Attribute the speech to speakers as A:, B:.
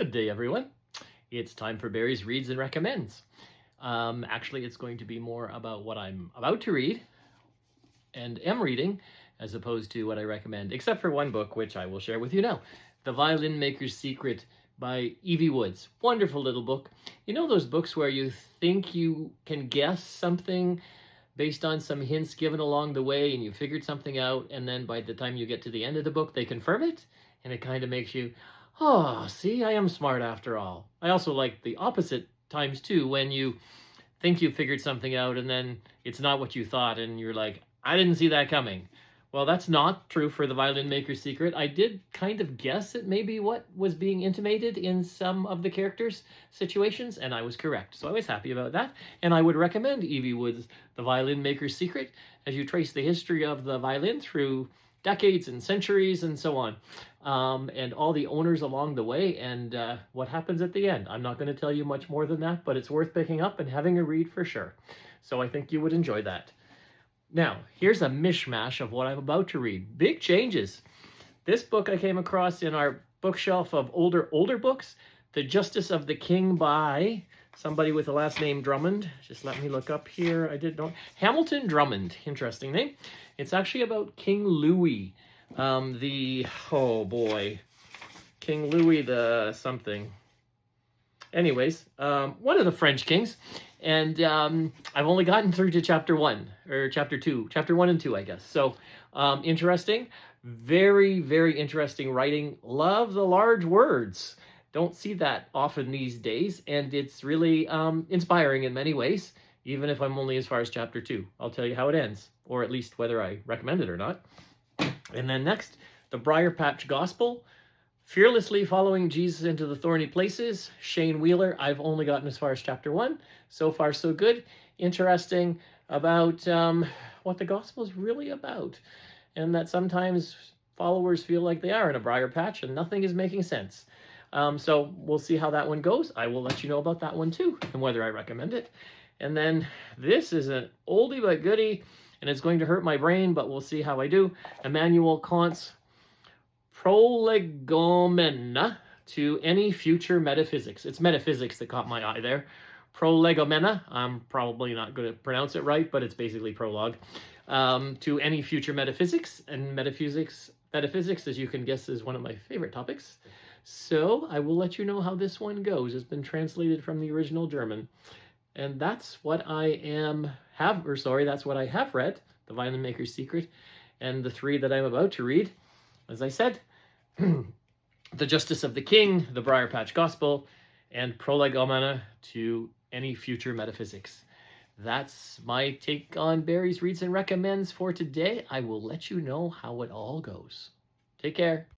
A: Good day, everyone. It's time for Barry's Reads and Recommends. Actually, it's going to be more about what I'm about to read and am reading, as opposed to what I recommend, except for one book, which I will share with you now. The Violin Maker's Secret by Evie Woods. Wonderful little book. You know those books where you think you can guess something based on some hints given along the way and you figured something out, and then by the time you get to the end of the book, they confirm it, and it kind of makes you, oh, see, I am smart after all. I also like the opposite times too, when you think you figured something out and then it's not what you thought and you're like, I didn't see that coming. Well, that's not true for The Violin Maker's Secret. I did kind of guess at maybe what was being intimated in some of the characters' situations, and I was correct. So I was happy about that. And I would recommend Evie Woods' The Violin Maker's Secret as you trace the history of the violin through decades and centuries and so on, and all the owners along the way, and what happens at the end. I'm not going to tell you much more than that, but it's worth picking up and having a read for sure. So I think you would enjoy that. Now, here's a mishmash of what I'm about to read. Big changes. This book I came across in our bookshelf of older books, The Justice of the King by somebody with the last name Drummond. Just let me look up here. I did know. Hamilton Drummond. Interesting name. It's actually about King Louis. Oh boy. King Louis the something. Anyways, one of the French kings. And I've only gotten through to chapter 1, or chapter 2. Chapter 1 and 2, I guess. So, interesting. Very, very interesting writing. Love the large words. Don't see that often these days, and it's really inspiring in many ways, even if I'm only as far as chapter 2. I'll tell you how it ends, or at least whether I recommend it or not. And then next, The Briar Patch Gospel, Fearlessly Following Jesus into the Thorny Places, Shane Wheeler. I've only gotten as far as chapter 1. So far, so good. Interesting about what the gospel is really about, and that sometimes followers feel like they are in a briar patch and nothing is making sense. So we'll see how that one goes. I will let you know about that one too, and whether I recommend it. And then this is an oldie but goodie, and it's going to hurt my brain, but we'll see how I do. Immanuel Kant's Prolegomena to Any Future Metaphysics. It's metaphysics that caught my eye there. Prolegomena. I'm probably not going to pronounce it right, but it's basically prologue to any future metaphysics. And metaphysics, as you can guess, is one of my favorite topics. So I will let you know how this one goes. It's been translated from the original German. And that's what that's what I have read, The Violin Maker's Secret, and the 3 that I'm about to read. As I said, The Justice of the King, The Briar Patch Gospel, and Prolegomena to Any Future Metaphysics. That's my take on Barry's Reads and Recommends for today. I will let you know how it all goes. Take care.